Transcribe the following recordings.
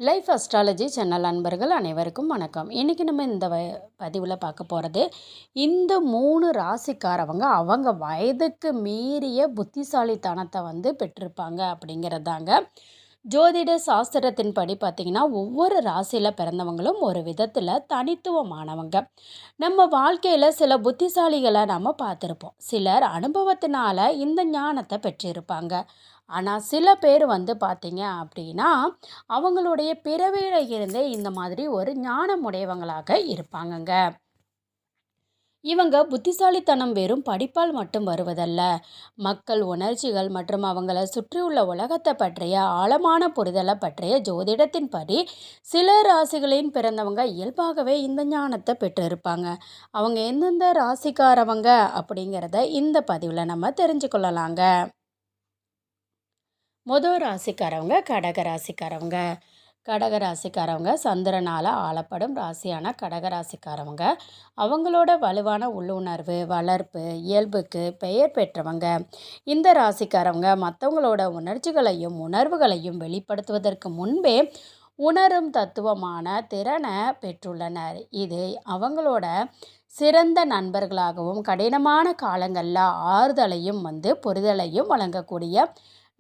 Life astrology channel அன்பர்கள் அனைவருக்கும் வணக்கம். இன்றைக்கி நம்ம இந்த பதிவில் பார்க்க போகிறது, இந்த 3 ராசிக்காரவங்க அவங்க வயதுக்கு மீறிய புத்திசாலித்தனத்தை பெற்றிருப்பாங்க அப்படிங்கிறதாங்க. ஜோதிட சாஸ்திரத்தின்படி பார்த்திங்கன்னா, ஒவ்வொரு ராசியில் பிறந்தவங்களும் ஒரு விதத்தில் தனித்துவமானவங்க. நம்ம வாழ்க்கையில் சில புத்திசாலிகளை நம்ம பார்த்துருப்போம். சிலர் அனுபவத்தினால இந்த ஞானத்தை பெற்றிருப்பாங்க. ஆனால் சில பேர் பார்த்தீங்க அப்படின்னா, அவங்களுடைய பிறவியில இருந்தே இந்த மாதிரி ஒரு ஞானமுடையவங்களாக இருப்பாங்கங்க. இவங்க புத்திசாலித்தனம் வெறும் படிப்பால் மட்டும் வருவதல்ல, மக்கள் உணர்ச்சிகள் மற்றும் அவங்கள சுற்றியுள்ள உலகத்தை பற்றிய ஆழமான புரிதலை பற்றிய ஜோதிடத்தின்படி சில ராசிகளின் பிறந்தவங்க இயல்பாகவே இந்த ஞானத்தை பெற்றிருப்பாங்க. அவங்க எந்தெந்த ராசிக்காரவங்க அப்படிங்கிறத இந்த பதிவில் நம்ம தெரிஞ்சுக்கொள்ளலாங்க. முதல் ராசிக்காரவங்க கடக ராசிக்காரவங்க சந்திரனால் ஆளப்படும் ராசியான கடக ராசிக்காரவங்க. அவங்களோட வலுவான உள்ளுணர்வு, வளர்ப்பு, இயல்புக்கு பெயர் பெற்றவங்க. இந்த ராசிக்காரவங்க மற்றவங்களோட உணர்ச்சிகளையும் உணர்வுகளையும் வெளிப்படுத்துவதற்கு முன்பே உணரும் தத்துவமான திறனை பெற்றுள்ளனர். இது அவங்களோட சிறந்த நண்பர்களாகவும் கடினமான காலங்களில் ஆறுதலையும் புரிதலையும் வழங்கக்கூடிய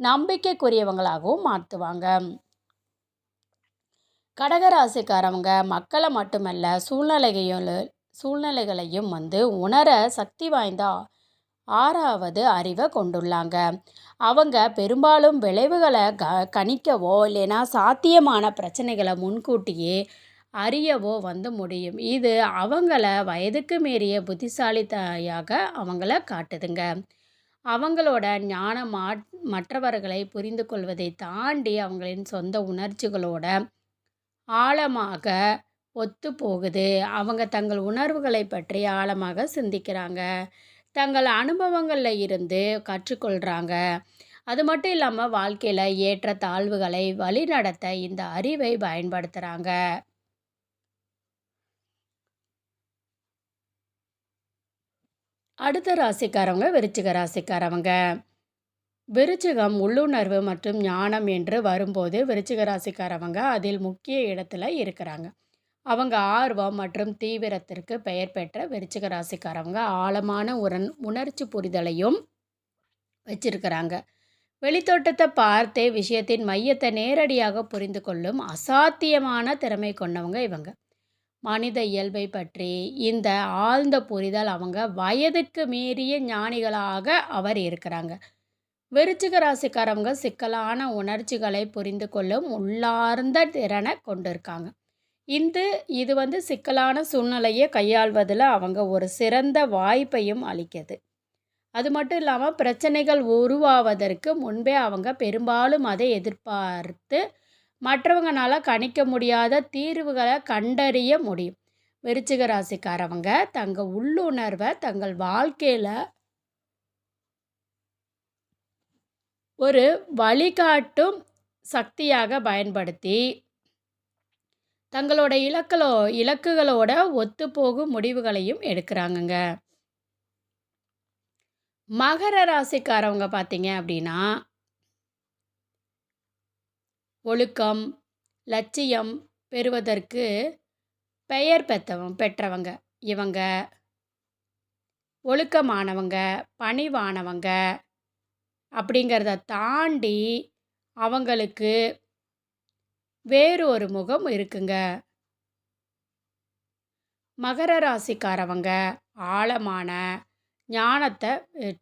நம்பிக்கைக்குரியவங்களாகவும் மாற்றுவாங்க. கடகராசிக்காரவங்க மக்களை மட்டுமல்ல சூழ்நிலைகளையும் உணர சக்தி வாய்ந்த 6வது அறிவை கொண்டுள்ளாங்க. அவங்க பெரும்பாலும் விளைவுகளை கணிக்கவோ இல்லைன்னா சாத்தியமான பிரச்சனைகளை முன்கூட்டியே அறியவோ முடியும். இது அவங்கள வயதுக்கு மீறிய புத்திசாலியாக அவங்கள காட்டுதுங்க. அவங்களோட ஞானம் மற்றவர்களை புரிந்து கொள்வதை தாண்டி அவங்களின் சொந்த உணர்ச்சிகளோட ஆழமாக ஒத்து போகுது. அவங்க தங்கள் உணர்வுகளை பற்றி ஆழமாக சிந்திக்கிறாங்க, தங்கள் அனுபவங்களில் இருந்து கற்றுக்கொள்கிறாங்க. அது மட்டும் இல்லாமல் வாழ்க்கையில் ஏற்ற தாழ்வுகளை வழிநடத்த இந்த அறிவை பயன்படுத்துகிறாங்க. அடுத்த ராசிக்காரவங்க விருச்சிகம் உள்ளுணர்வு மற்றும் ஞானம் என்று வரும்போது விருச்சிக ராசிக்காரவங்க அதில் முக்கிய இடத்துல இருக்கிறாங்க. அவங்க ஆர்வம் மற்றும் தீவிரத்திற்கு பெயர் பெற்ற விருச்சிக ராசிக்காரவங்க ஆழமான உணர்ச்சி புரிதலையும் வச்சிருக்கிறாங்க. வெளித்தோட்டத்தை பார்த்தே விஷயத்தின் மையத்தை நேரடியாக புரிந்து கொள்ளும் அசாத்தியமான திறமை கொண்டவங்க இவங்க. மனித இயல்பை பற்றி இந்த ஆழ்ந்த புரிதல் அவங்க வயதுக்கு மீறிய ஞானிகளாக அவர் இருக்கிறாங்க. விருச்சிக ராசிக்காரவங்க சிக்கலான உணர்ச்சிகளை புரிந்து கொள்ளும் உள்ளார்ந்த திறனை கொண்டிருக்காங்க. இது சிக்கலான சூழ்நிலையை கையாள்வதில் அவங்க ஒரு சிறந்த வாய்ப்பையும் அளிக்குது. அது மட்டும் இல்லாமல் பிரச்சனைகள் உருவாவதற்கு முன்பே அவங்க பெரும்பாலும் அதை எதிர்பார்த்து மற்றவங்களால கணிக்க முடியாத தீர்வுகளை கண்டறிய முடியும். விருச்சிக ராசிக்காரவங்க தங்கள் உள்ளுணர்வை தங்கள் வாழ்க்கையில் ஒரு வழிகாட்டும் சக்தியாக பயன்படுத்தி தங்களோட இலக்குகளோட ஒத்துப்போகும் முடிவுகளையும் எடுக்கிறாங்கங்க. மகர ராசிக்காரவங்க பார்த்தீங்க அப்படின்னா ஒழுக்கம், லட்சியம் பெறுவதற்கு பெயர் பெற்றவங்க. இவங்க ஒழுக்கமானவங்க, பணிவானவங்க அப்படிங்கிறத தாண்டி அவங்களுக்கு வேறு ஒரு முகம் இருக்குங்க. மகர ராசிக்காரவங்க ஆழமான ஞானத்தை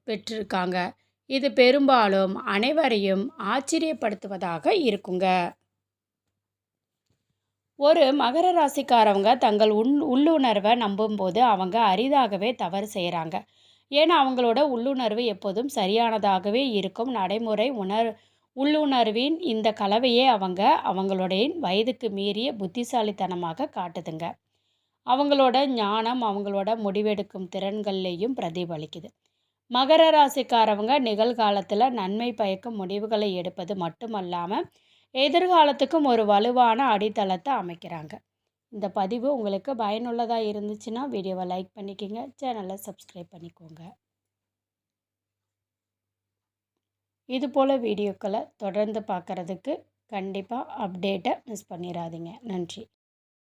பெற்றிருக்காங்க. இது பெரும்பாலும் அனைவரையும் ஆச்சரியப்படுத்துவதாக இருக்குங்க. ஒரு மகர ராசிக்காரவங்க தங்கள் உள்ளுணர்வை நம்பும்போது அவங்க அரிதாகவே தவறு செய்கிறாங்க. ஏன்னா அவங்களோட உள்ளுணர்வு எப்போதும் சரியானதாகவே இருக்கும். நடைமுறை உள்ளுணர்வின் இந்த கலவையே அவங்களுடைய வயதுக்கு மீறிய புத்திசாலித்தனமாக காட்டுதுங்க. அவங்களோட ஞானம் அவங்களோட முடிவெடுக்கும் திறன்கள்லேயும் பிரதிபலிக்குது. மகர ராசிக்காரவங்க நிகழ்காலத்தில் நன்மை பயக்கும் முடிவுகளை எடுப்பது மட்டுமல்லாமல் எதிர்காலத்துக்கும் ஒரு வலுவான அடித்தளத்தை அமைக்கிறாங்க. இந்த பதிவு உங்களுக்கு பயனுள்ளதாக இருந்துச்சுன்னா வீடியோவை லைக் பண்ணிக்கோங்க, சேனலை சப்ஸ்கிரைப் பண்ணிக்கோங்க. இதுபோல் வீடியோக்களை தொடர்ந்து பார்க்குறதுக்கு கண்டிப்பாக அப்டேட்டை மிஸ் பண்ணிடாதீங்க. நன்றி.